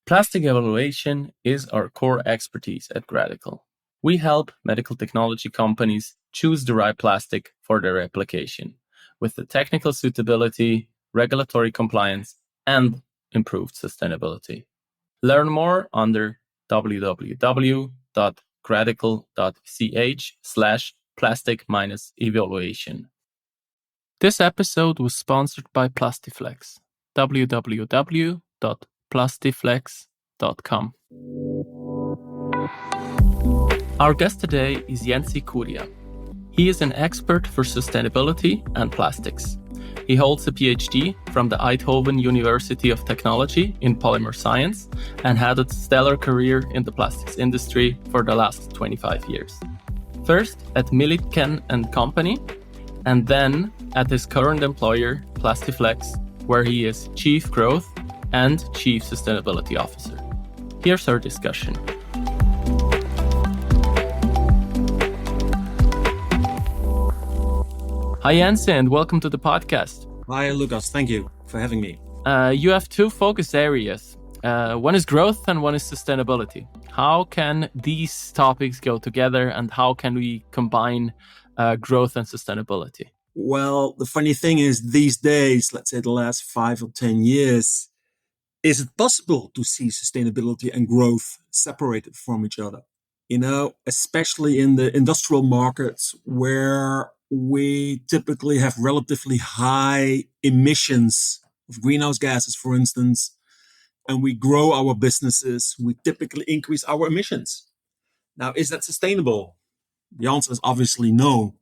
Plastic evaluation is our core expertise at Gradical. We help medical technology companies choose the right plastic for their application with the technical suitability, regulatory compliance, and improved sustainability. Learn more under www.gradical.ch/plastic-evaluation. This episode was sponsored by Plastiflex. www.plastiflex.com. Our guest today is Jenci Kurja. He is an expert for sustainability and plastics. He holds a PhD from the Eindhoven University of Technology in Polymer Science and had a stellar career in the plastics industry for the last 25 years. First at Milliken Company, and then at his current employer, Plastiflex, where he is Chief Growth and Chief Sustainability Officer. Here's our discussion. Hi, Jenci, and welcome to the podcast. Hi, Lucas. Thank you for having me. You have two focus areas. One is growth and one is sustainability. How can these topics go together and how can we combine growth and sustainability? Well, the funny thing is these days, let's say the last 5 or 10 years, is it possible to see sustainability and growth separated from each other? You know, especially in the industrial markets where we typically have relatively high emissions of greenhouse gases, for instance, and we grow our businesses, we typically increase our emissions. Now, is that sustainable? The answer is obviously no.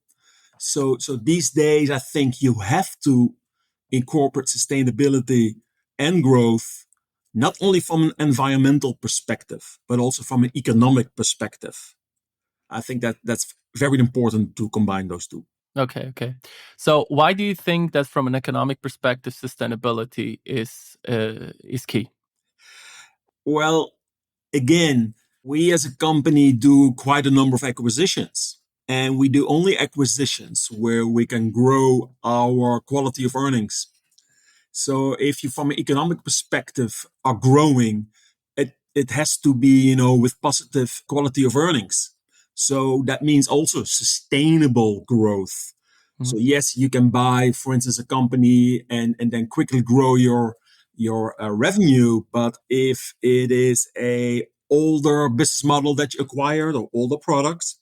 So these days, I think you have to incorporate sustainability and growth, not only from an environmental perspective, but also from an economic perspective. I think that's very important to combine those two. Okay. So why do you think that from an economic perspective, sustainability is key? Well, again, we as a company do quite a number of acquisitions. And we do only acquisitions where we can grow our quality of earnings. So if you, from an economic perspective, are growing, it has to be, with positive quality of earnings. So that means also sustainable growth. Mm-hmm. So yes, you can buy, for instance, a company and then quickly grow your revenue. But if it is a older business model that you acquired or older products,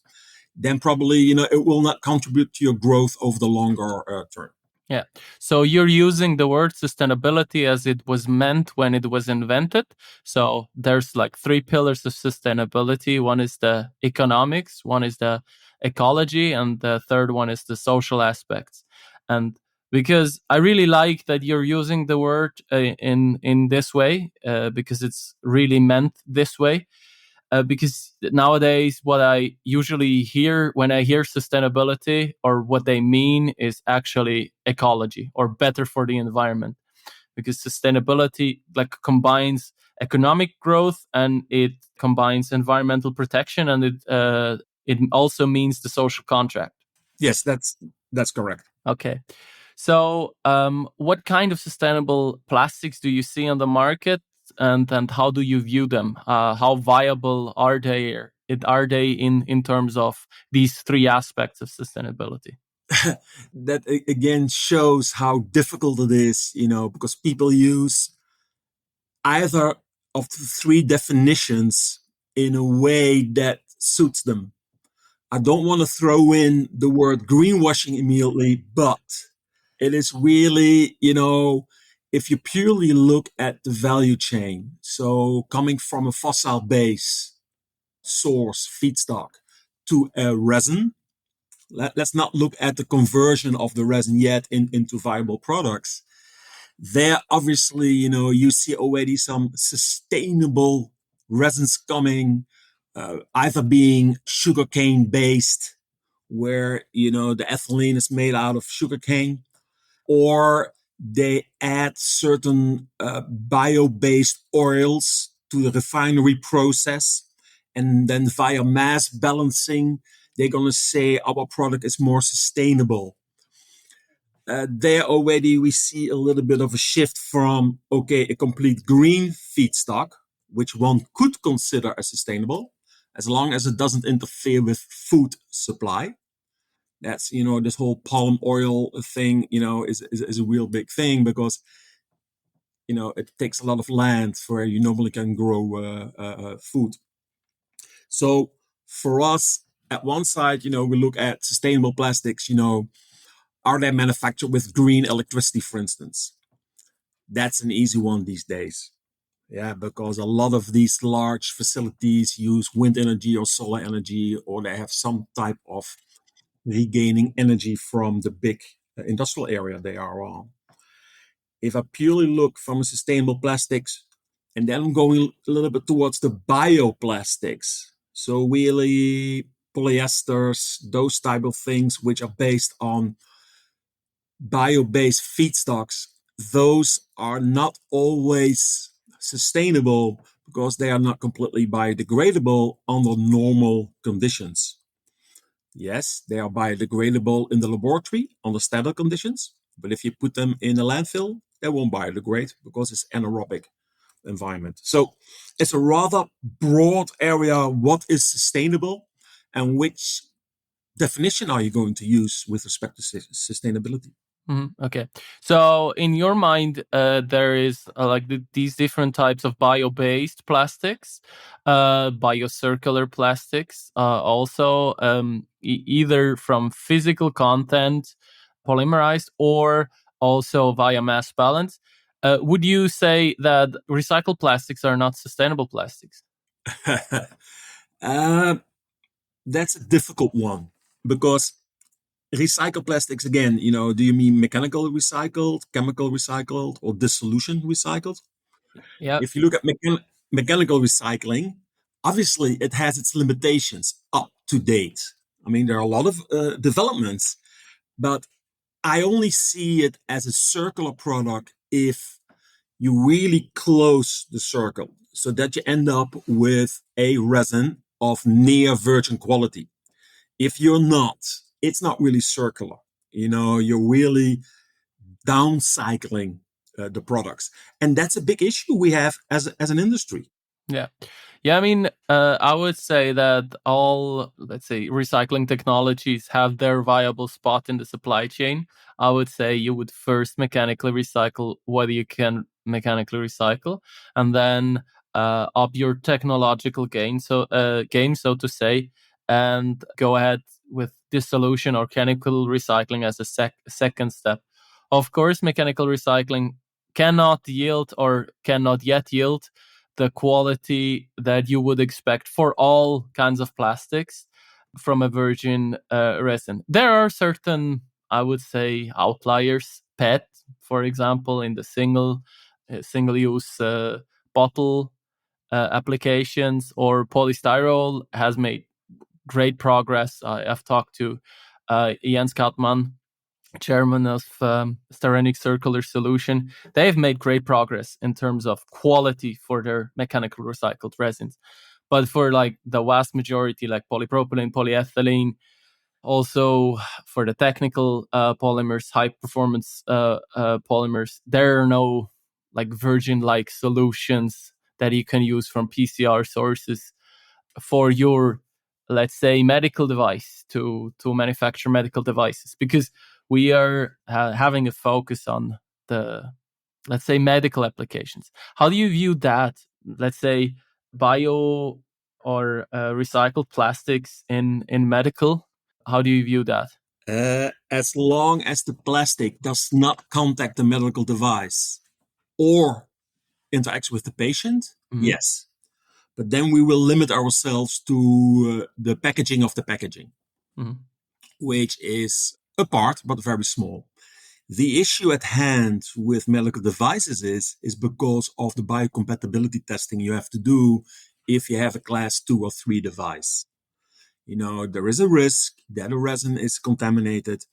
then probably, it will not contribute to your growth over the longer term. Yeah. So you're using the word sustainability as it was meant when it was invented. So there's like 3 pillars of sustainability. One is the economics, one is the ecology, and the third one is the social aspects. And because I really like that you're using the word in this way, because it's really meant this way. Because nowadays, what I usually hear when I hear sustainability, or what they mean, is actually ecology or better for the environment. Because sustainability combines economic growth and it combines environmental protection, and it also means the social contract. Yes, that's correct. Okay. So, what kind of sustainable plastics do you see on the market? And how do you view them? How viable are they? Are they in terms of these 3 aspects of sustainability? That again shows how difficult it is, because people use either of the 3 definitions in a way that suits them. I don't want to throw in the word greenwashing immediately, but it is really, if you purely look at the value chain, so coming from a fossil base source, feedstock, to a resin, let's not look at the conversion of the resin yet into viable products. There, obviously, you see already some sustainable resins coming, either being sugarcane based, where, the ethylene is made out of sugarcane, or they add certain bio-based oils to the refinery process. And then via mass balancing, they're going to say our product is more sustainable. There already we see a little bit of a shift from, a complete green feedstock, which one could consider as sustainable, as long as it doesn't interfere with food supply. That's, this whole palm oil thing, is a real big thing because, it takes a lot of land where you normally can grow food. So for us, at one side, we look at sustainable plastics, are they manufactured with green electricity, for instance? That's an easy one these days. Yeah, because a lot of these large facilities use wind energy or solar energy, or they have some type of regaining energy from the big industrial area they are on. If I purely look from a sustainable plastics, and then I'm going a little bit towards the bioplastics, so really polyesters, those type of things which are based on bio-based feedstocks, those are not always sustainable because they are not completely biodegradable under normal conditions. Yes, they are biodegradable in the laboratory under standard conditions, but if you put them in a landfill, they won't biodegrade because it's anaerobic environment. So it's a rather broad area. What is sustainable and which definition are you going to use with respect to sustainability? Okay. So in your mind, there is like these different types of bio-based plastics, biocircular plastics, also either from physical content, polymerized, or also via mass balance. Would you say that recycled plastics are not sustainable plastics? uh, that's a difficult one because recycled plastics, again, do you mean mechanical recycled, chemical recycled, or dissolution recycled? Yeah. If you look at mechanical recycling, obviously it has its limitations up to date. I mean, there are a lot of developments, but I only see it as a circular product if you really close the circle so that you end up with a resin of near virgin quality. If you're not, it's not really circular. You're really downcycling the products. And that's a big issue we have as an industry. Yeah. Yeah, I mean, I would say that all, let's say, recycling technologies have their viable spot in the supply chain. I would say you would first mechanically recycle what you can mechanically recycle, and then up your technological gain, so to say, and go ahead with dissolution or chemical recycling as a second step. Of course, mechanical recycling cannot yield or cannot yet yield the quality that you would expect for all kinds of plastics from a virgin resin. There are certain, I would say, outliers. PET, for example, in the single use bottle applications, or polystyrol has made great progress. I've talked to Jens Katman, chairman of Styrenic Circular Solution. They've made great progress in terms of quality for their mechanical recycled resins. But for like the vast majority, like polypropylene, polyethylene, also for the technical polymers, high performance polymers, there are no like virgin like solutions that you can use from PCR sources for your, let's say, medical device to manufacture medical devices, because we are having a focus on the, let's say, medical applications. How do you view that, let's say, bio or recycled plastics in medical? How do you view that? As long as the plastic does not contact the medical device or interacts with the patient, Mm-hmm. yes. But then we will limit ourselves to the packaging of the packaging, Mm-hmm. which is a part, but very small. The issue at hand with medical devices is because of the biocompatibility testing you have to do if you have a class 2 or 3 device. There is a risk that a resin is contaminated.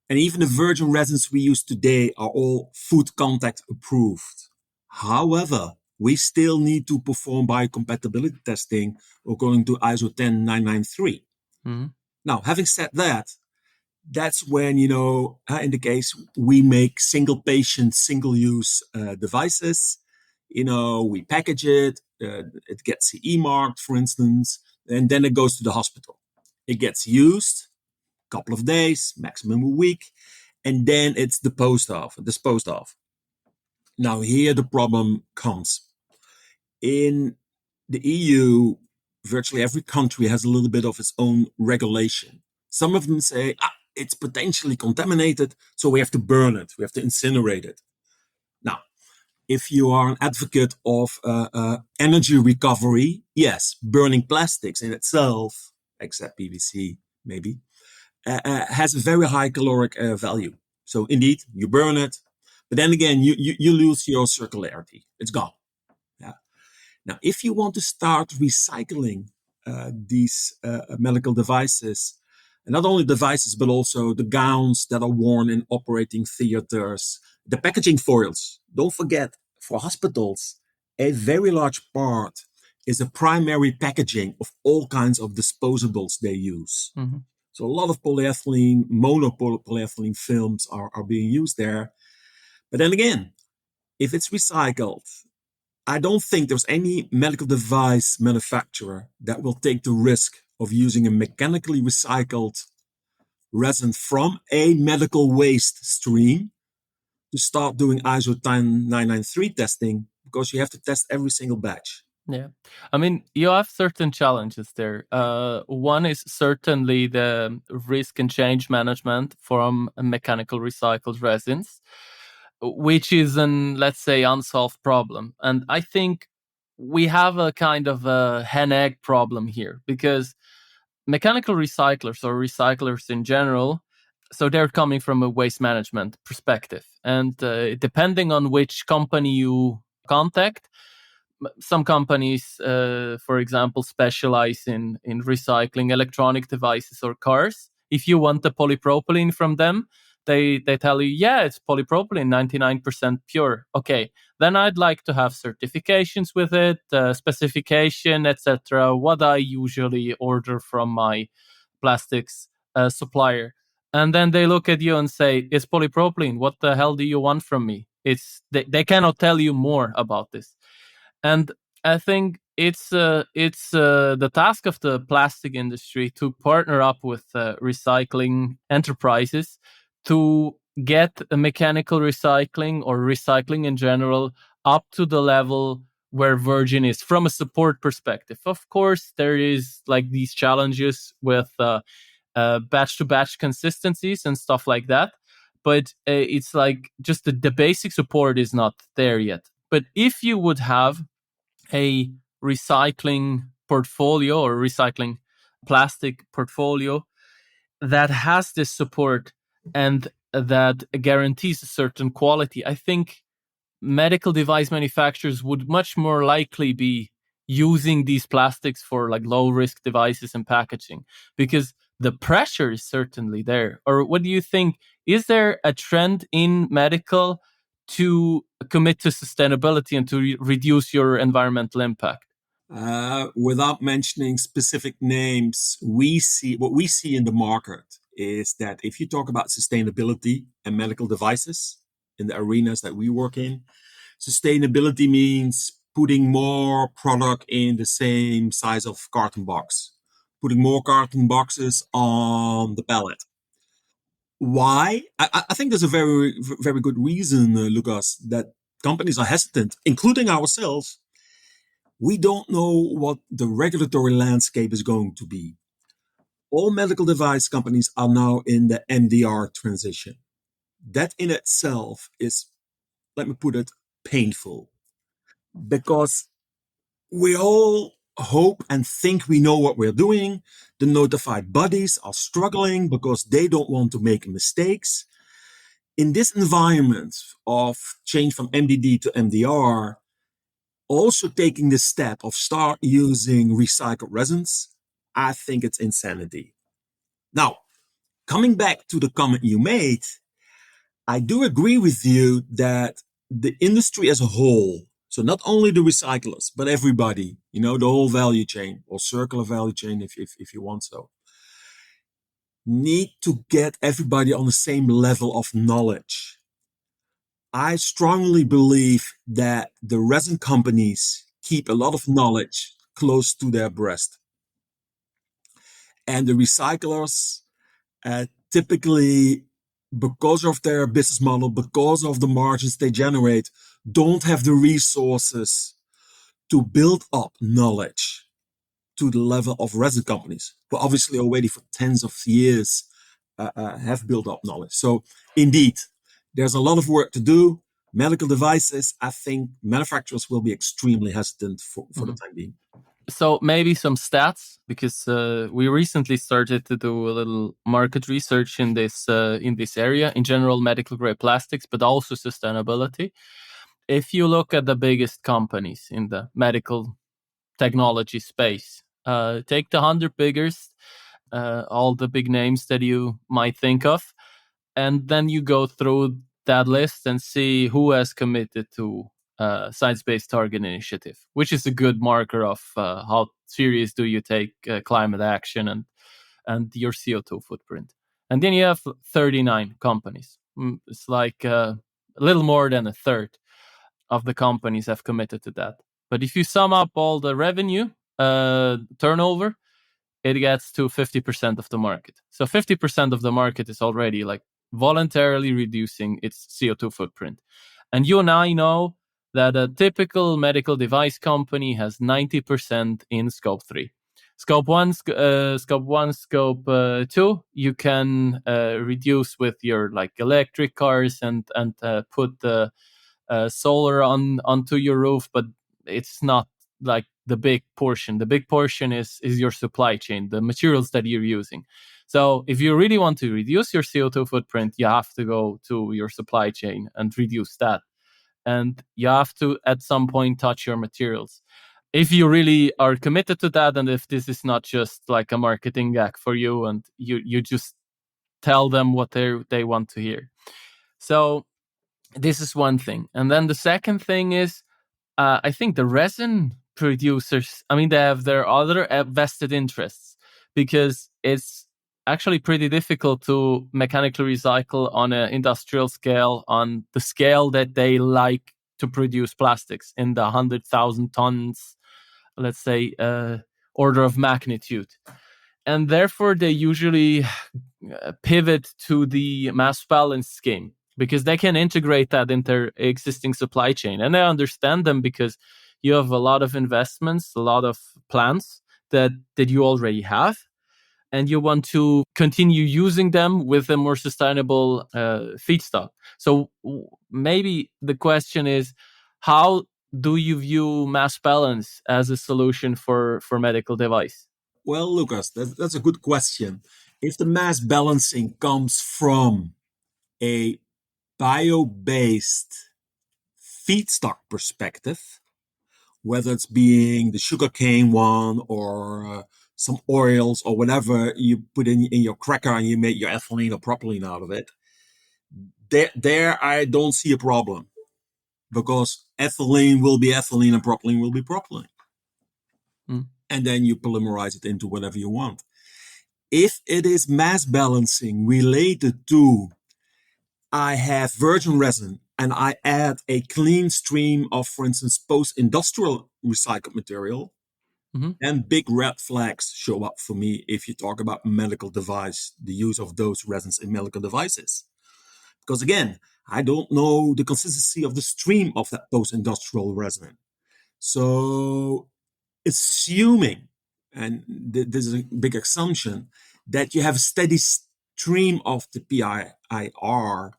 And even the virgin resins we use today are all food contact approved. However, we still need to perform biocompatibility testing according to ISO 10993. Mm-hmm. Now, having said that, that's when, in the case we make single patient, single use devices, we package it, it gets CE marked, for instance, and then it goes to the hospital. It gets used a couple of days, maximum a week, and then it's disposed of. Now here the problem comes. In the EU, virtually every country has a little bit of its own regulation. Some of them say, it's potentially contaminated, so we have to burn it, we have to incinerate it. Now, if you are an advocate of energy recovery, yes, burning plastics in itself, except PVC maybe, has a very high caloric value. So indeed, you burn it, but then again, you lose your circularity. It's gone. Yeah. Now, if you want to start recycling these medical devices, and not only devices, but also the gowns that are worn in operating theaters, the packaging foils. Don't forget, for hospitals, a very large part is a primary packaging of all kinds of disposables they use. Mm-hmm. So a lot of polyethylene, monopolyethylene films are being used there. But then again, if it's recycled, I don't think there's any medical device manufacturer that will take the risk of using a mechanically recycled resin from a medical waste stream to start doing ISO 10993 testing, because you have to test every single batch. Yeah. I mean, you have certain challenges there. One is certainly the risk and change management from mechanical recycled resins, which is an, let's say, unsolved problem. And I think we have a kind of a hen-egg problem here, because mechanical recyclers or recyclers in general, so they're coming from a waste management perspective. And depending on which company you contact, some companies, for example, specialize in recycling electronic devices or cars. If you want the polypropylene from them, they tell you, yeah, it's polypropylene, 99% pure. Okay, then I'd like to have certifications with it, specification, etc. What I usually order from my plastics supplier. And then they look at you and say, it's polypropylene. What the hell do you want from me? They cannot tell you more about this. And I think it's the task of the plastic industry to partner up with recycling enterprises to get a mechanical recycling or recycling in general up to the level where virgin is from a support perspective. Of course, there is like these challenges with batch to batch consistencies and stuff like that. But it's like just the basic support is not there yet. But if you would have a recycling portfolio or recycling plastic portfolio that has this support and that guarantees a certain quality, I think medical device manufacturers would much more likely be using these plastics for like low risk devices and packaging, because the pressure is certainly there. Or what do you think? Is there a trend in medical to commit to sustainability and to reduce your environmental impact? Without mentioning specific names, what we see in the market is that if you talk about sustainability and medical devices in the arenas that we work in, sustainability means putting more product in the same size of carton box, putting more carton boxes on the pallet. Why? I think there's a very, very good reason, Lucas, that companies are hesitant, including ourselves. We don't know what the regulatory landscape is going to be. All medical device companies are now in the MDR transition. That in itself is, let me put it, painful, because we all hope and think we know what we're doing. The notified bodies are struggling because they don't want to make mistakes. In this environment of change from MDD to MDR, also taking the step of start using recycled resins, I think it's insanity. Now, coming back to the comment you made, I do agree with you that the industry as a whole, so not only the recyclers, but everybody, the whole value chain or circular value chain, if you want so, need to get everybody on the same level of knowledge. I strongly believe that the resin companies keep a lot of knowledge close to their breast. And the recyclers typically, because of their business model, because of the margins they generate, don't have the resources to build up knowledge to the level of resin companies, who obviously already for tens of years have built up knowledge. So indeed, there's a lot of work to do. Medical devices, I think manufacturers will be extremely hesitant for the time being. So maybe some stats, because we recently started to do a little market research in this area, in general medical grade plastics, but also sustainability. If you look at the biggest companies in the medical technology space, take the 100 biggest, all the big names that you might think of, and then you go through that list and see who has committed to science-based target initiative, which is a good marker of how serious do you take climate action and your CO2 footprint. And then you have 39 companies. It's like a little more than a third of the companies have committed to that. But if you sum up all the revenue, turnover, it gets to 50% of the market. So 50% of the market is already like voluntarily reducing its CO2 footprint. And you and I know that a typical medical device company has 90% in scope 3. Scope 1, scope 2, you can reduce with your like electric cars and put the solar onto your roof, but it's not like the big portion. The big portion is your supply chain, the materials that you're using. So if you really want to reduce your CO2 footprint, you have to go to your supply chain and reduce that. And you have to, at some point, touch your materials. If you really are committed to that, and if this is not just like a marketing gag for you, and you just tell them what they want to hear. So this is one thing. And then the second thing is, I think the resin producers, I mean, they have their other vested interests, because it's actually pretty difficult to mechanically recycle on an industrial scale, on the scale that they like to produce plastics in the 100,000 tons, let's say, order of magnitude. And therefore, they usually pivot to the mass balance scheme, because they can integrate that into their existing supply chain. And I understand them, because you have a lot of investments, a lot of plants that you already have, and you want to continue using them with a more sustainable feedstock. So maybe the question is, how do you view mass balance as a solution for medical device? Well, Lucas, that's a good question. If the mass balancing comes from a bio-based feedstock perspective, whether it's being the sugarcane one or some oils or whatever you put in your cracker and you make your ethylene or propylene out of it, there I don't see a problem, because ethylene will be ethylene and propylene will be propylene. And then you polymerize it into whatever you want. If it is mass balancing related to, I have virgin resin and I add a clean stream of, for instance, post-industrial recycled material, then big red flags show up for me if you talk about medical device, the use of those resins in medical devices. Because again, I don't know the consistency of the stream of that post-industrial resin. So assuming, and this is a big assumption, that you have a steady stream of the PIR,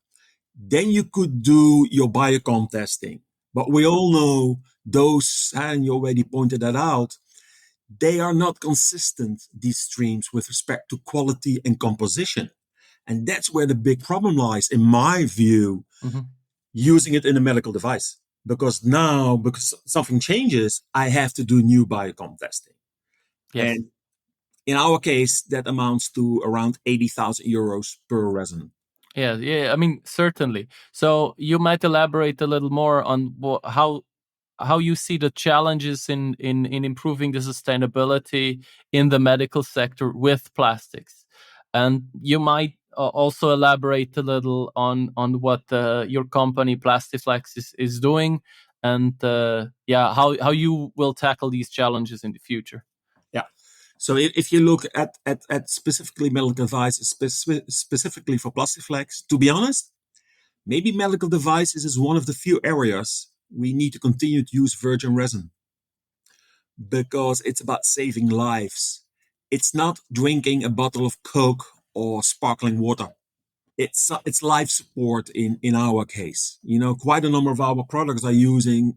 then you could do your biocom testing. But we all know those, and you already pointed that out, they are not consistent, these streams, with respect to quality and composition. And that's where the big problem lies, in my view, using it in a medical device. Because now, because something changes, I have to do new biocom testing. Yes. And in our case, that amounts to around 80,000 euros per resin. Yeah. I mean, certainly. So you might elaborate a little more on how you see the challenges in improving the sustainability in the medical sector with plastics, and you might also elaborate a little on what your company Plastiflex is doing, and how you will tackle these challenges in the future. Yeah. So if you look at specifically medical devices, specifically for Plastiflex, to be honest, maybe medical devices is one of the few areas we need to continue to use virgin resin because it's about saving lives. It's not drinking a bottle of Coke or sparkling water. It's life support in our case. Quite a number of our products are used in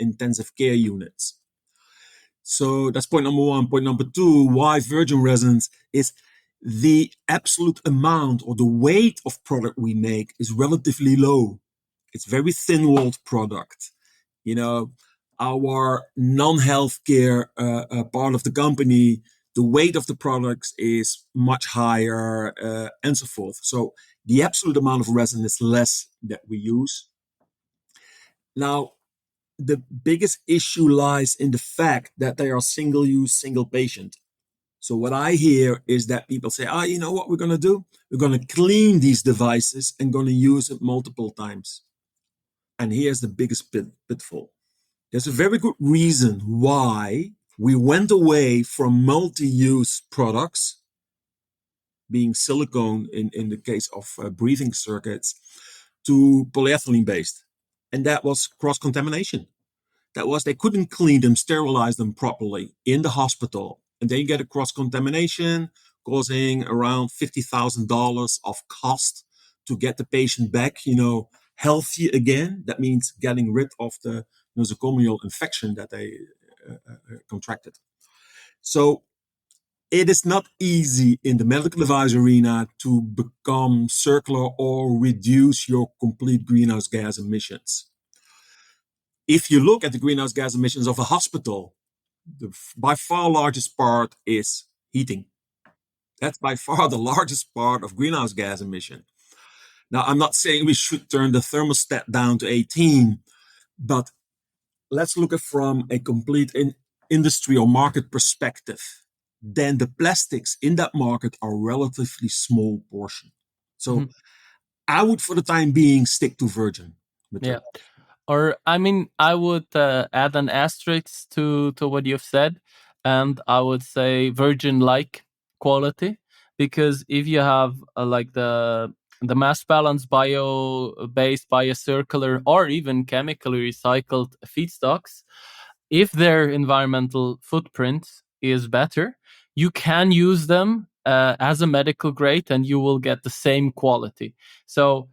intensive care units. So that's point number one. Point number two, why virgin resins is the absolute amount or the weight of product we make is relatively low. It's very thin-walled product. Our non-healthcare part of the company, the weight of the products is much higher, and so forth. So the absolute amount of resin is less that we use. Now, the biggest issue lies in the fact that they are single-use, single-patient. So what I hear is that people say, you know what we're going to do? We're going to clean these devices and going to use it multiple times. And here's the biggest pitfall. There's a very good reason why we went away from multi-use products, being silicone in the case of breathing circuits, to polyethylene-based. And that was cross-contamination. That was they couldn't clean them, sterilize them properly in the hospital. And then you get a cross-contamination causing around $50,000 of cost to get the patient back, healthy again. That means getting rid of the nosocomial infection that they contracted. So it is not easy in the medical device arena to become circular or reduce your complete greenhouse gas emissions. If you look at the greenhouse gas emissions of a hospital, the by far largest part is heating. That's by far the largest part of greenhouse gas emission. Now, I'm not saying we should turn the thermostat down to 18, but let's look at from a complete industry or market perspective. Then the plastics in that market are a relatively small portion. So I would, for the time being, stick to virgin material. Yeah. Or, I mean, I would add an asterisk to what you've said, and I would say virgin-like quality, because if you have like the mass balance bio-based, biocircular, or even chemically recycled feedstocks, if their environmental footprint is better, you can use them as a medical grade, and you will get the same quality. So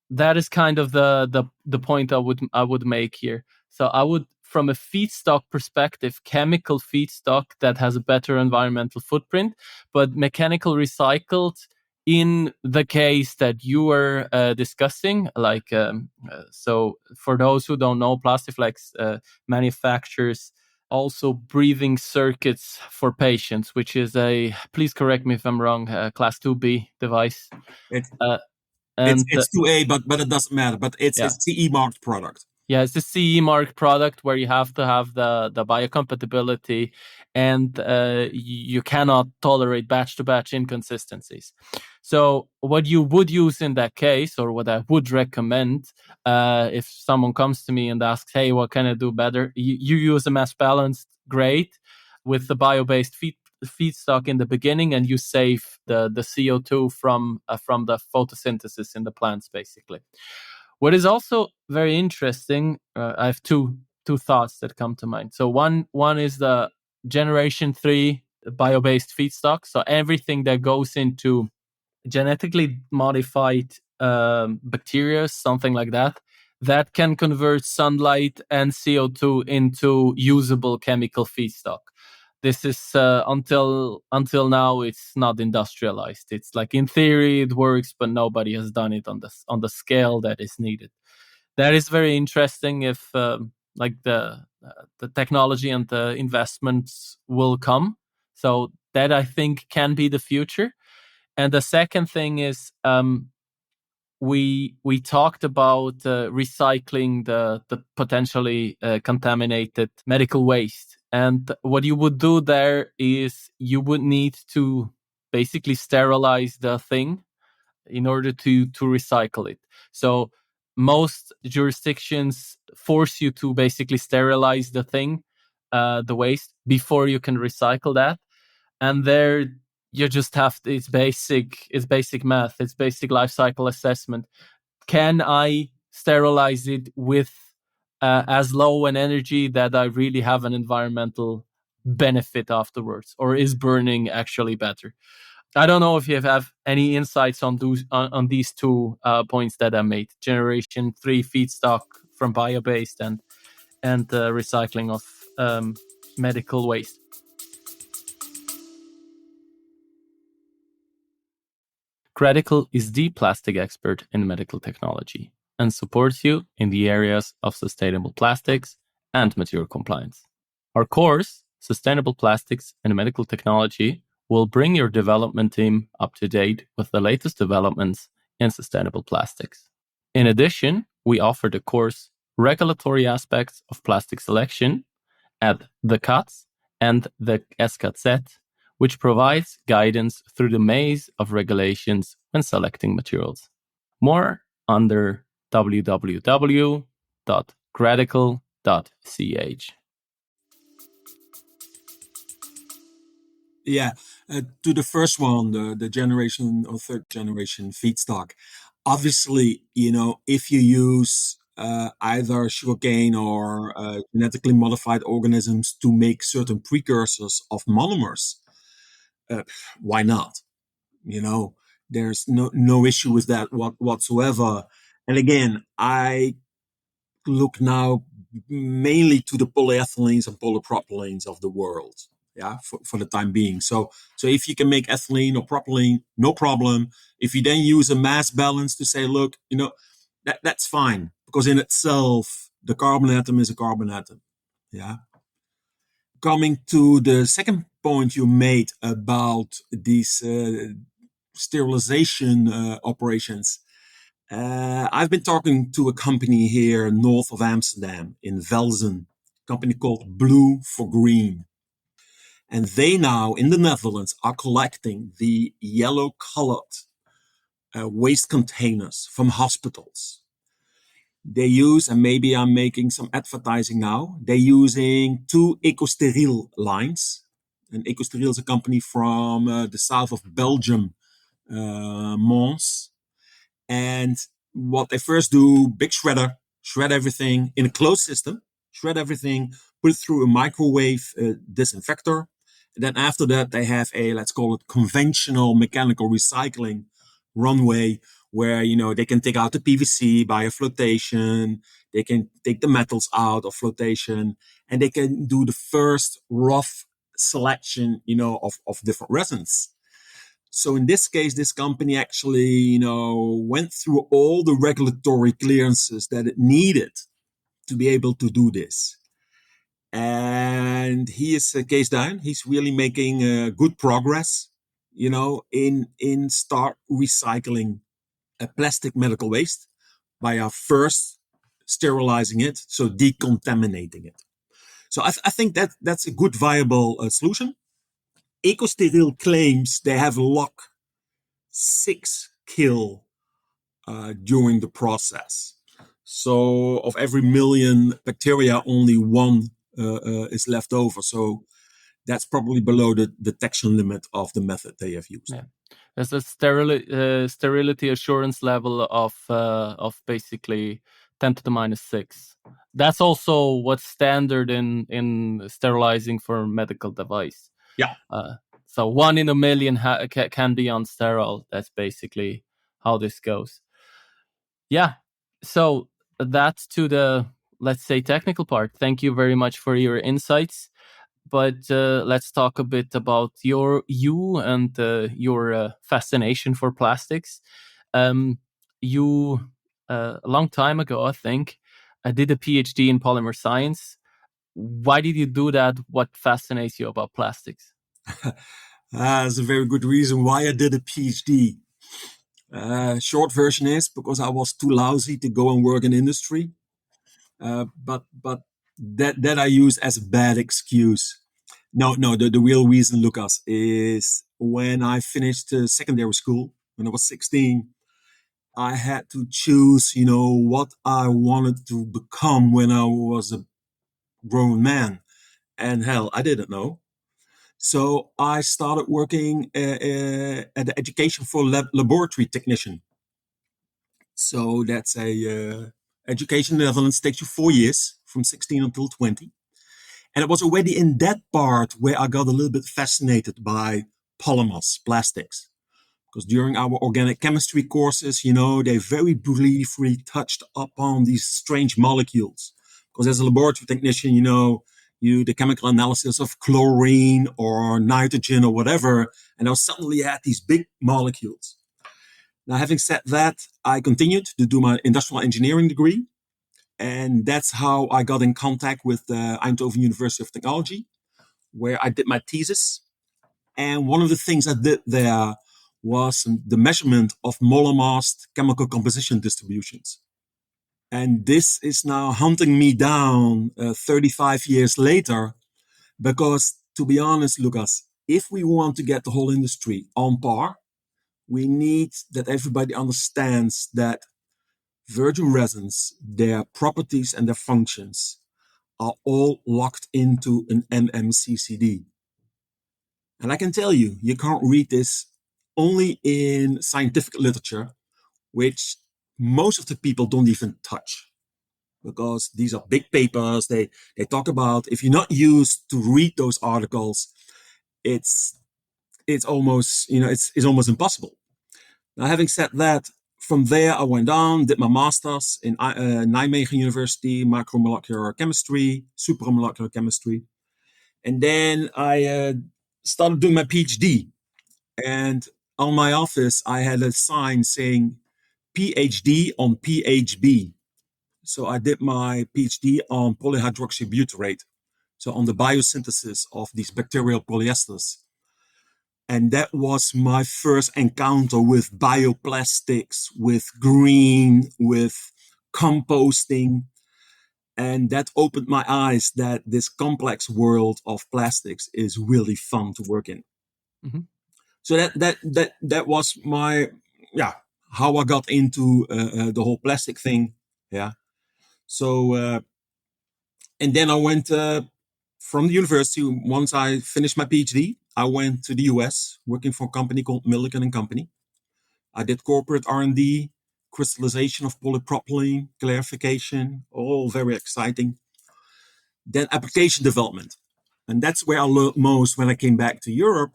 that is kind of the point I would make here. So I would, from a feedstock perspective, chemical feedstock that has a better environmental footprint, but mechanical recycled in the case that you were discussing. So for those who don't know, Plastiflex manufactures also breathing circuits for patients, which is please correct me if I'm wrong, class 2B device. It's 2A, but it doesn't matter. But it's CE marked product. Yeah, it's a CE marked product where you have to have the biocompatibility, and you cannot tolerate batch to batch inconsistencies. So what you would use in that case, or what I would recommend, if someone comes to me and asks, "Hey, what can I do better?" You use a mass balanced grade with the bio-based feedstock in the beginning, and you save the CO2 from the photosynthesis in the plants, basically. What is also very interesting, I have two thoughts that come to mind. So one is the generation 3 bio-based feedstock. So everything that goes into genetically modified bacteria, something like that, that can convert sunlight and CO2 into usable chemical feedstock. This is until now it's not industrialized. It's like, in theory it works, but nobody has done it on the scale that is needed. That is very interesting if like the technology and the investments will come. So that, I think, can be the future. And the second thing is, we talked about recycling the potentially contaminated medical waste. And what you would do there is you would need to basically sterilize the thing in order to recycle it. So most jurisdictions force you to basically sterilize the thing, the waste, before you can recycle that. And there you just have it's basic math, it's basic life cycle assessment. Can I sterilize it with as low an energy that I really have an environmental benefit afterwards, or is burning actually better? I don't know if you have any insights on these two points that I made: generation 3 feedstock from bio-based and recycling of medical waste. Credical is the plastic expert in medical technology and supports you in the areas of sustainable plastics and material compliance. Our course, Sustainable Plastics and Medical Technology, will bring your development team up to date with the latest developments in sustainable plastics. In addition, we offer the course Regulatory Aspects of Plastic Selection at the CATS and the SKZ, which provides guidance through the maze of regulations when selecting materials. More under www.credical.ch. Yeah, to the first one, the generation or third generation feedstock. Obviously, if you use either sugarcane or genetically modified organisms to make certain precursors of monomers, uh, why not? You know, there's no issue with that whatsoever. And again, I look now mainly to the polyethylenes and polypropylenes of the world, yeah, for the time being. So if you can make ethylene or propylene, no problem. If you then use a mass balance to say, look, that's fine, because in itself the carbon atom is a carbon atom. Yeah. Coming to the second point you made about these sterilization operations, I've been talking to a company here north of Amsterdam in Velzen, a company called Blue for Green. And they now in the Netherlands are collecting the yellow colored waste containers from hospitals. They use, and maybe I'm making some advertising now, they're using 2 EcoSteril lines. And EcoSteril is a company from the south of Belgium, Mons. And what they first do, big shredder, shred everything in a closed system, shred everything, put it through a microwave disinfector. And then after that, they have a, let's call it conventional mechanical recycling runway where, they can take out the PVC by a flotation. They can take the metals out of flotation, and they can do the first rough selection, of different resins. So in this case, this company actually, went through all the regulatory clearances that it needed to be able to do this. And he is a case down. He's really making good progress, in start recycling a plastic medical waste by first sterilizing it, so decontaminating it. So I think that's a good viable solution. EcoSteril claims they have locked 6 kill during the process. So of every million bacteria, only one is left over. So that's probably below the detection limit of the method they have used. Yeah. There's a sterility assurance level of basically 10 to the minus 6. That's also what's standard in sterilizing for medical device. Yeah. So 1 in a million can be unsterile. That's basically how this goes. Yeah. So that's to the, let's say, technical part. Thank you very much for your insights. But let's talk a bit about you and your fascination for plastics. You a long time ago, I think, I did a PhD in Polymer Science. Why did you do that? What fascinates you about plastics? That's a very good reason why I did a PhD. Short version is because I was too lousy to go and work in industry. But that I use as a bad excuse. No, the real reason, Lucas, is when I finished secondary school when I was 16. I had to choose, what I wanted to become when I was a grown man. And hell, I didn't know. So I started working at the education for laboratory technician. So that's a education in the Netherlands takes you 4 years from 16 until 20. And it was already in that part where I got a little bit fascinated by polymers, plastics. Because during our organic chemistry courses, they very briefly touched upon these strange molecules. Because as a laboratory technician, you the chemical analysis of chlorine or nitrogen or whatever, and now suddenly you had these big molecules. Now, having said that, I continued to do my industrial engineering degree, and that's how I got in contact with the Eindhoven University of Technology, where I did my thesis. And one of the things I did there was the measurement of molar-mass chemical composition distributions. And this is now hunting me down 35 years later, because to be honest, Lucas, if we want to get the whole industry on par, we need that everybody understands that virgin resins, their properties and their functions are all locked into an MMCCD. And I can tell you, you can't read this only in scientific literature, which most of the people don't even touch, because these are big papers. They talk about, if you're not used to read those articles, it's almost it's almost impossible. Now, having said that, from there I went on, did my master's in Nijmegen University, macromolecular chemistry, supramolecular chemistry, and then I started doing my PhD. And on my office, I had a sign saying PhD on PHB. So I did my PhD on polyhydroxybutyrate, so on the biosynthesis of these bacterial polyesters. And that was my first encounter with bioplastics, with green, with composting. And that opened my eyes that this complex world of plastics is really fun to work in. Mm-hmm. So that was my, how I got into the whole plastic thing. Yeah. So and then I went from the university. Once I finished my PhD, I went to the US working for a company called Milliken Company. I did corporate R&D, crystallization of polypropylene, clarification, all very exciting. Then application development. And that's where I learned most when I came back to Europe.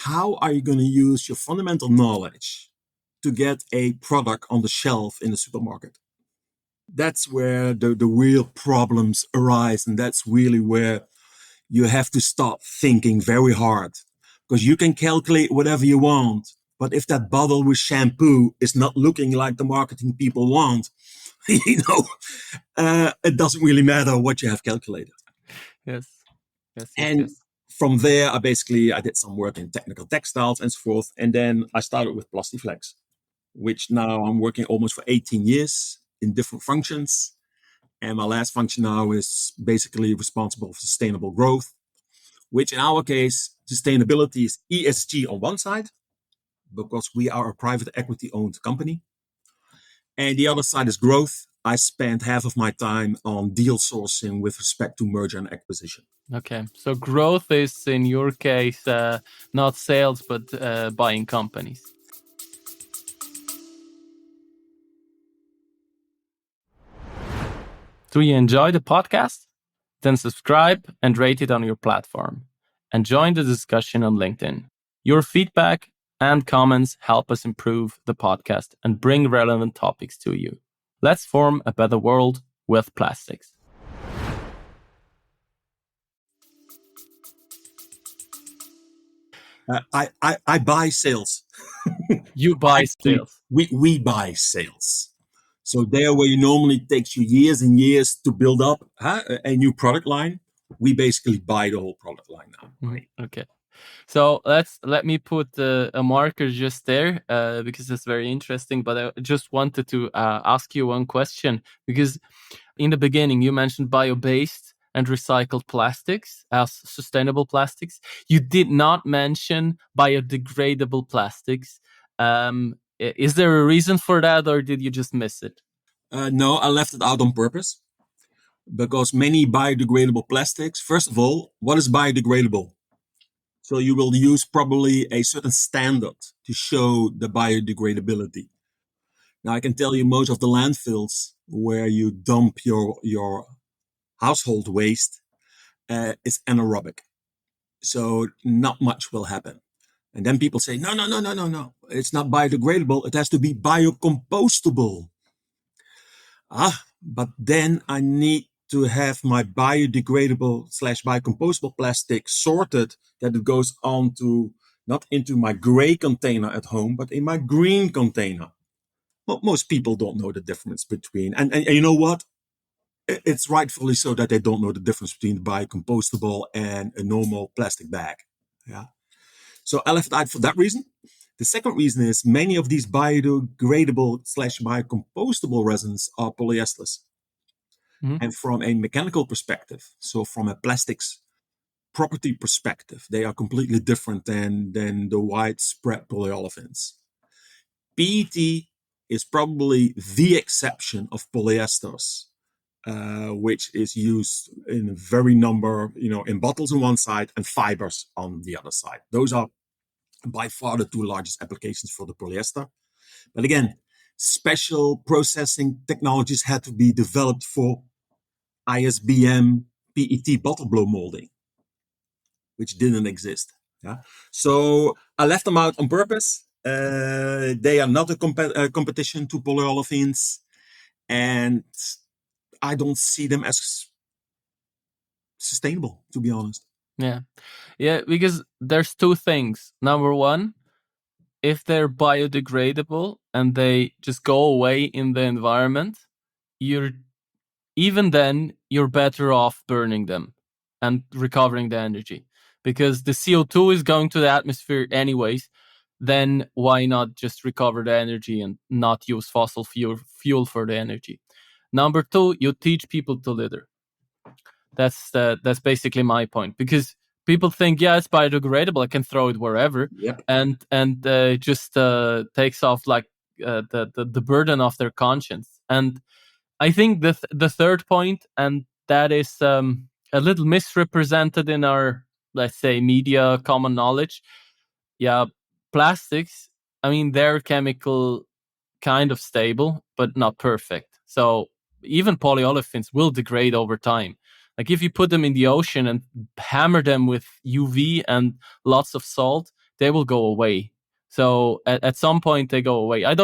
How are you going to use your fundamental knowledge to get a product on the shelf in the supermarket? That's where the real problems arise. And that's really where you have to start thinking very hard, because you can calculate whatever you want. But if that bottle with shampoo is not looking like the marketing people want, it doesn't really matter what you have calculated. Yes. And from there, I did some work in technical textiles and so forth. And then I started with Plastiflex, which now I'm working almost for 18 years in different functions. And my last function now is basically responsible for sustainable growth, which in our case, sustainability is ESG on one side, because we are a private equity owned company. And the other side is growth. I spent half of my time on deal sourcing with respect to merger and acquisition. Okay, so growth is in your case not sales, but buying companies. Do you enjoy the podcast? Then subscribe and rate it on your platform. And join the discussion on LinkedIn. Your feedback and comments help us improve the podcast and bring relevant topics to you. Let's form a better world with plastics. I buy sales. You buy sales. We buy sales. So there, where it normally takes you years and years to build up a new product line, we basically buy the whole product line now. Mm-hmm. Okay. So let me put a marker just there because it's very interesting. But I just wanted to ask you one question, because in the beginning you mentioned bio-based and recycled plastics as sustainable plastics. You did not mention biodegradable plastics. Is there a reason for that, or did you just miss it? No, I left it out on purpose because many biodegradable plastics, first of all, what is biodegradable? So you will use probably a certain standard to show the biodegradability. Now I can tell you most of the landfills where you dump your household waste is anaerobic. So not much will happen. And then people say, no, no, no, no, no, no. It's not biodegradable. It has to be biocompostable. But then I need to have my biodegradable slash biocompostable plastic sorted that it goes on to not into my gray container at home, but in my green container. Well, most people don't know the difference between, and you know what? It's rightfully so that they don't know the difference between biocompostable and a normal plastic bag. Yeah. So I left it out for that reason. The second reason is many of these biodegradable slash biocompostable resins are polyesters. Mm-hmm. And from a mechanical perspective, so from a plastics property perspective, they are completely different than the widespread polyolefins. PET is probably the exception of polyesters, which is used in a very number, in bottles on one side and fibers on the other side. Those are by far the two largest applications for the polyester. But again, special processing technologies had to be developed for ISBM PET bottle blow molding, which didn't exist. Yeah. So I left them out on purpose. They are not a competition to polyolefins, and I don't see them as sustainable, to be honest. Yeah. Yeah, because there's two things. Number one, if they're biodegradable and they just go away in the environment, you're even then you're better off burning them and recovering the energy, because the CO2 is going to the atmosphere anyways. Then why not just recover the energy and not use fossil fuel for the energy? Number two, you teach people to litter. That's basically my point, because people think, yeah, it's biodegradable, I can throw it wherever. Yep. And just takes off like the burden off their conscience. And I think the third point, and that is a little misrepresented in our, let's say, media common knowledge. Yeah, plastics, I mean, they're chemical kind of stable, but not perfect. So even polyolefins will degrade over time. Like if you put them in the ocean and hammer them with UV and lots of salt, they will go away. So at some point they go away. I'm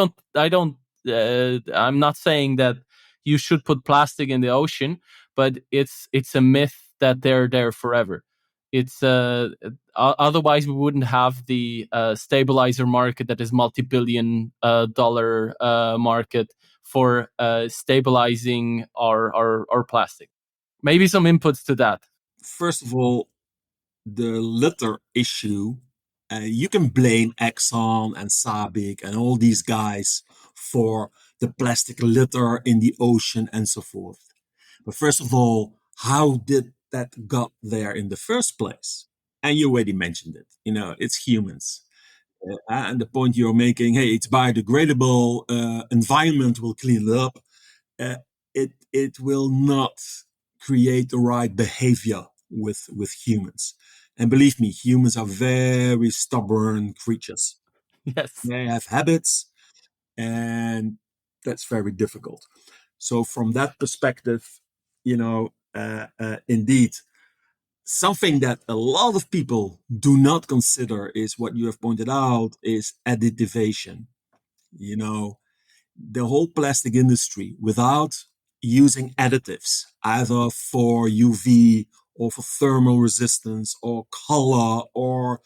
not saying that you should put plastic in the ocean, but it's a myth that they're there forever. It's otherwise we wouldn't have the stabilizer market that is multi-billion dollar market for stabilizing our plastic. Maybe some inputs to that. First of all, the litter issue, you can blame Exxon and Sabic and all these guys for the plastic litter in the ocean and so forth. But first of all, how did that got there in the first place? And you already mentioned it. It's humans. And the point you're making, hey, it's biodegradable, environment will clean it up. It will not create the right behavior with humans. And believe me, humans are very stubborn creatures. Yes. They have habits, and that's very difficult. So from that perspective, indeed, something that a lot of people do not consider is what you have pointed out is additivation. The whole plastic industry, without using additives, either for UV or for thermal resistance or color or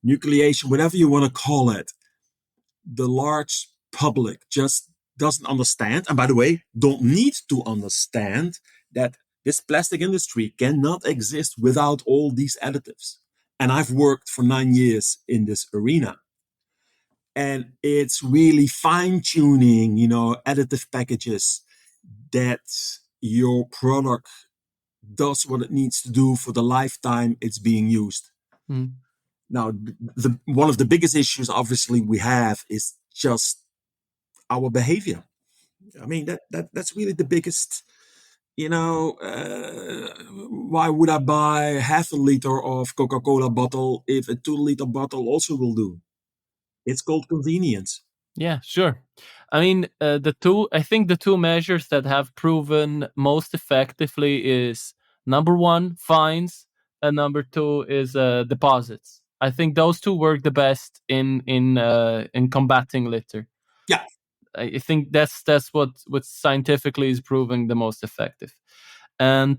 nucleation, whatever you want to call it, the large public just doesn't understand. And by the way, don't need to understand that this plastic industry cannot exist without all these additives. And I've worked for 9 years in this arena. And it's really fine tuning, additive packages that your product does what it needs to do for the lifetime it's being used. Mm. Now, one of the biggest issues, obviously, we have is just our behavior. I mean, that's really the biggest. Why would I buy half a liter of Coca-Cola bottle if a 2-liter bottle also will do? It's called convenience. Yeah, sure. I mean, I think the two measures that have proven most effectively is number one, fines, and number two is deposits. I think those two work the best in combating litter. Yeah, I think that's what scientifically is proving the most effective. And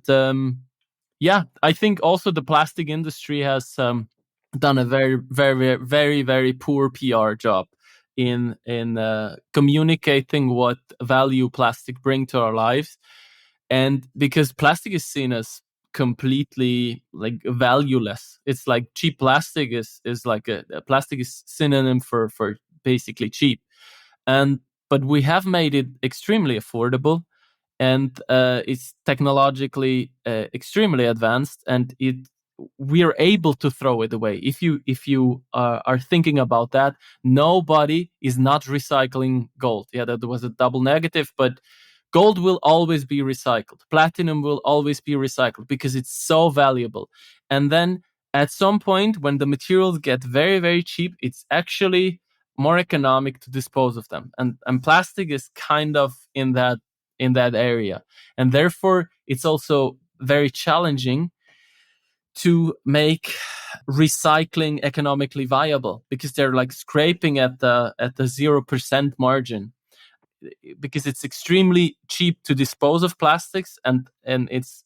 yeah, I think also the plastic industry has done a very poor PR job in communicating what value plastic bring to our lives, and because plastic is seen as completely like valueless. It's like cheap plastic is like a plastic is synonym for basically cheap, and but we have made it extremely affordable, and it's technologically extremely advanced, and it we are able to throw it away. If you are thinking about that, nobody is not recycling gold. Yeah, that was a double negative, but gold will always be recycled. Platinum will always be recycled because it's so valuable. And then at some point, when the materials get very cheap, it's actually more economic to dispose of them. And plastic is kind of in that area. And therefore, it's also very challenging to make recycling economically viable because they're like scraping at the 0% margin, because it's extremely cheap to dispose of plastics, and it's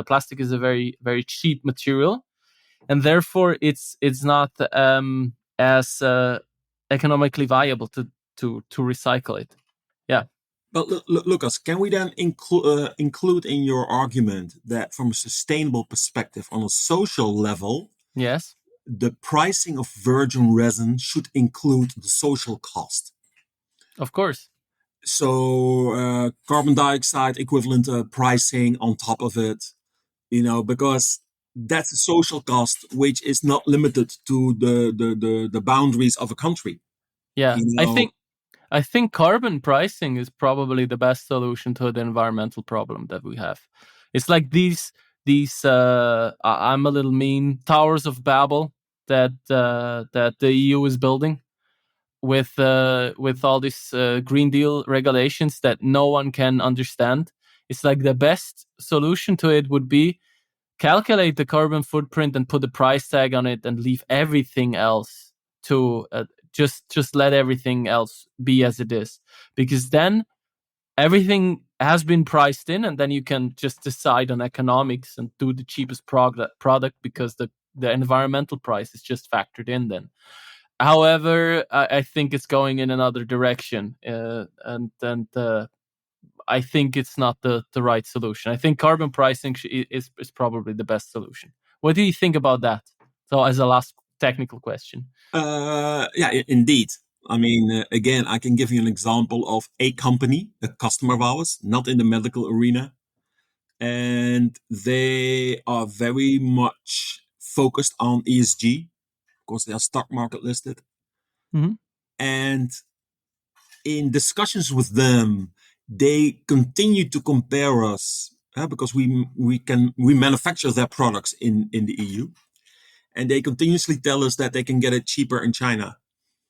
plastic is a very cheap material, and therefore it's not as economically viable to recycle it. Yeah. but Lucas, can we then include in your argument that from a sustainable perspective, on a social level, Yes. the pricing of virgin resin should include the social cost? Of course. So carbon dioxide equivalent pricing on top of it, because that's a social cost which is not limited to the boundaries of a country. Yeah. You I know, think I think carbon pricing is probably the best solution to the environmental problem that we have. It's like these I'm a little mean towers of Babel that the EU is building with all these Green Deal regulations that no one can understand. It's like the best solution to it would be calculate the carbon footprint and put a price tag on it and leave everything else to just let everything else be as it is, because then everything has been priced in, and then you can just decide on economics and do the cheapest product because the environmental price is just factored in then. However, I think it's going in another direction, and I think it's not the right solution. I think carbon pricing is probably the best solution. What do you think about that? So, as a last technical question. yeah, indeed. I mean, again, I can give you an example of a company, a customer of ours, not in the medical arena, and they are very much focused on ESG. Of course, they are stock market listed, Mm-hmm. and in discussions with them, they continue to compare us because we manufacture their products in the EU, and they continuously tell us that they can get it cheaper in China,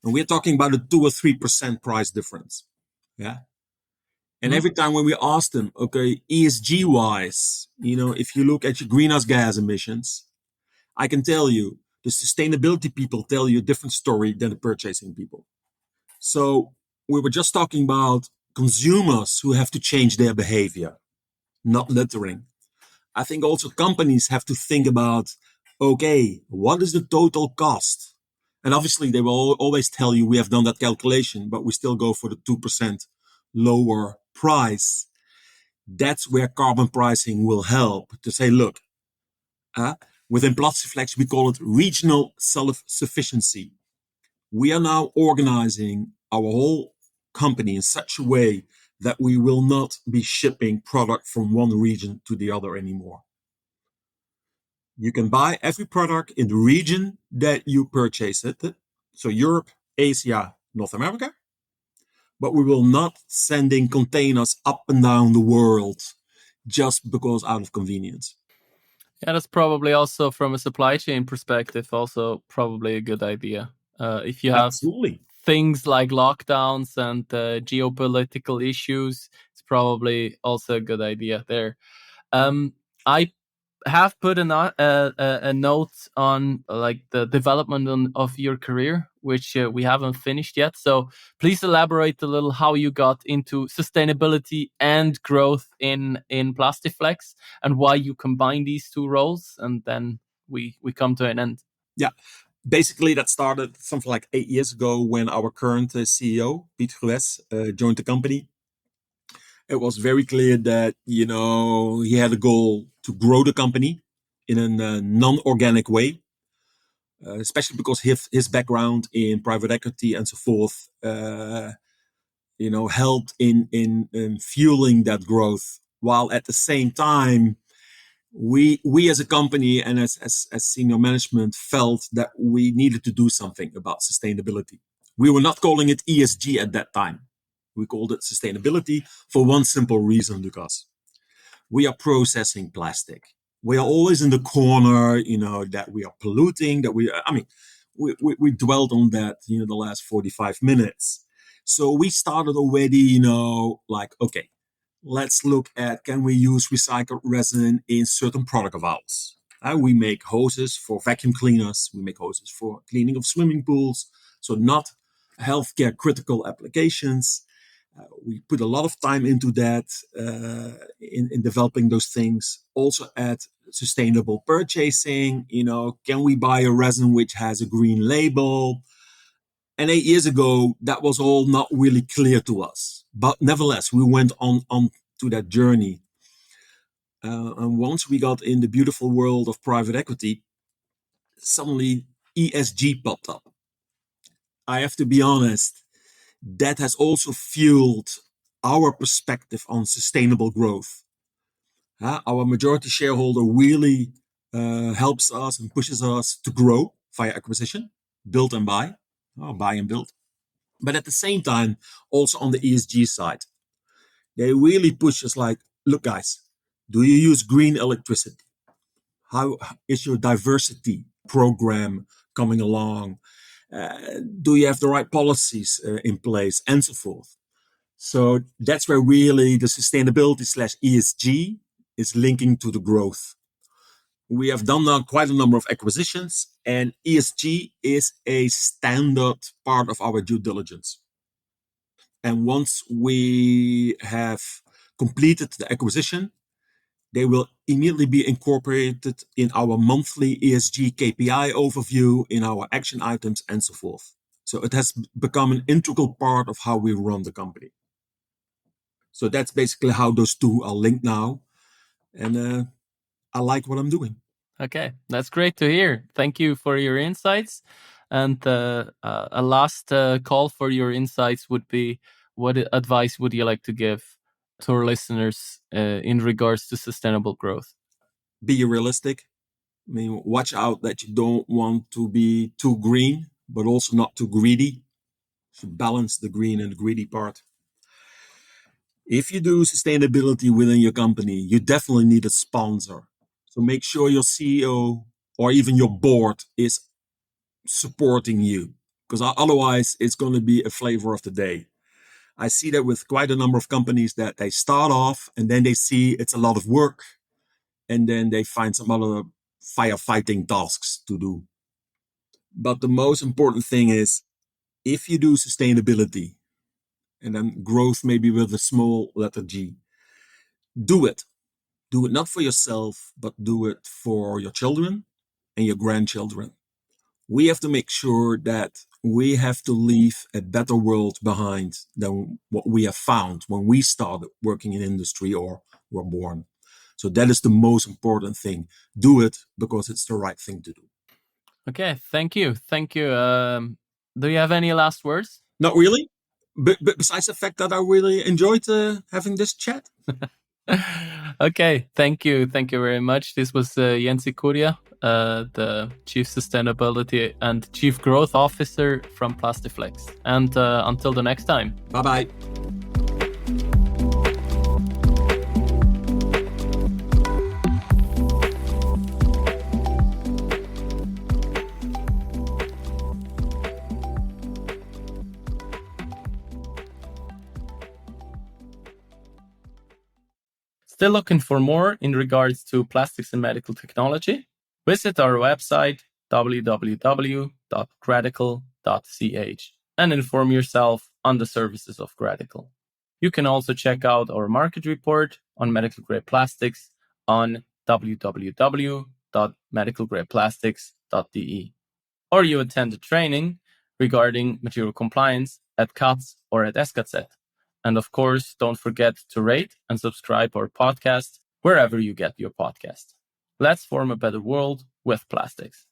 and we're talking about a 2 or 3% price difference. Yeah. And every time when we ask them, okay, ESG wise, if you look at your greenhouse gas emissions, I can tell you the sustainability people tell you a different story than the purchasing people. So we were just talking about consumers who have to change their behavior, not littering. I think also companies have to think about, okay, what is the total cost? And obviously they will always tell you we have done that calculation, but we still go for the 2% lower price. That's where carbon pricing will help to say, look, within Plastiflex, we call it regional self-sufficiency. We are now organizing our whole company in such a way that we will not be shipping product from one region to the other anymore. You can buy every product in the region that you purchase it. So Europe, Asia, North America. but we will not sending containers up and down the world just because out of convenience. Yeah, that's probably also from a supply chain perspective, also probably a good idea. If you have Absolutely. things like lockdowns and geopolitical issues, it's probably also a good idea there. I have put a note on like the development of your career, which we haven't finished yet. So please elaborate a little how you got into sustainability and growth in Plastiflex and why you combine these two roles, and then we come to an end. Yeah. Basically, that started something like 8 years ago when our current CEO, Piet Grues, joined the company. It was very clear that, he had a goal to grow the company in a non-organic way, especially because his background in private equity and so forth, helped in fueling that growth, while at the same time we as a company and as senior management felt that we needed to do something about sustainability. We were not calling it ESG at that time. We called it sustainability for one simple reason, Lucas. We are processing plastic. We are always in the corner, that we are polluting, we dwelled on that, the last 45 minutes. So we started already, like, okay, let's look at, can we use recycled resin in certain product of ours? We make hoses for vacuum cleaners. We make hoses for cleaning of swimming pools. So not healthcare critical applications. We put a lot of time into that in developing those things. Also at sustainable purchasing, can we buy a resin which has a green label? And 8 years ago, that was all not really clear to us. But nevertheless, we went on to that journey. And once we got in the beautiful world of private equity, suddenly ESG popped up. I have to be honest, that has also fueled our perspective on sustainable growth. Our majority shareholder really helps us and pushes us to grow via acquisition, build and buy, or buy and build. But at the same time, also on the ESG side, they really push us like, look, guys, do you use green electricity? How is your diversity program coming along? Do you have the right policies in place and so forth? So that's where really the sustainability slash ESG is linking to the growth. We have done now quite a number of acquisitions, and ESG is a standard part of our due diligence. And once we have completed the acquisition, they will immediately be incorporated in our monthly ESG KPI overview, in our action items, and so forth. So it has become an integral part of how we run the company. So that's basically how those two are linked now. And I like what I'm doing. Okay, that's great to hear. Thank you for your insights. And a last call for your insights would be, what advice would you like to give to our listeners in regards to sustainable growth? Be realistic. I mean, watch out that you don't want to be too green, but also not too greedy. So balance the green and the greedy part. If you do sustainability within your company, you definitely need a sponsor. So make sure your CEO or even your board is supporting you, because otherwise it's going to be a flavor of the day. I see that with quite a number of companies, that they start off and then they see it's a lot of work, and then they find some other firefighting tasks to do. But the most important thing is, if you do sustainability and then growth, maybe with a small letter G, do it. Do it not for yourself, but do it for your children and your grandchildren. We have to make sure that we have to leave a better world behind than what we have found when we started working in industry or were born. So that is the most important thing. Do it because it's the right thing to do. Okay, thank you. Thank you. Do you have any last words? Not really, but besides the fact that I really enjoyed having this chat. Okay, thank you. Thank you very much. This was Jenci Kurja. the Chief Sustainability and Chief Growth Officer from Plastiflex. And until the next time. Bye-bye. Still looking for more in regards to plastics and medical technology? Visit our website www.gradical.ch and inform yourself on the services of Gradical. You can also check out our market report on medical grade plastics on www.medicalgradeplastics.de. Or you attend a training regarding material compliance at CATS or at SKZ. And of course, don't forget to rate and subscribe our podcast wherever you get your podcast. Let's form a better world with plastics.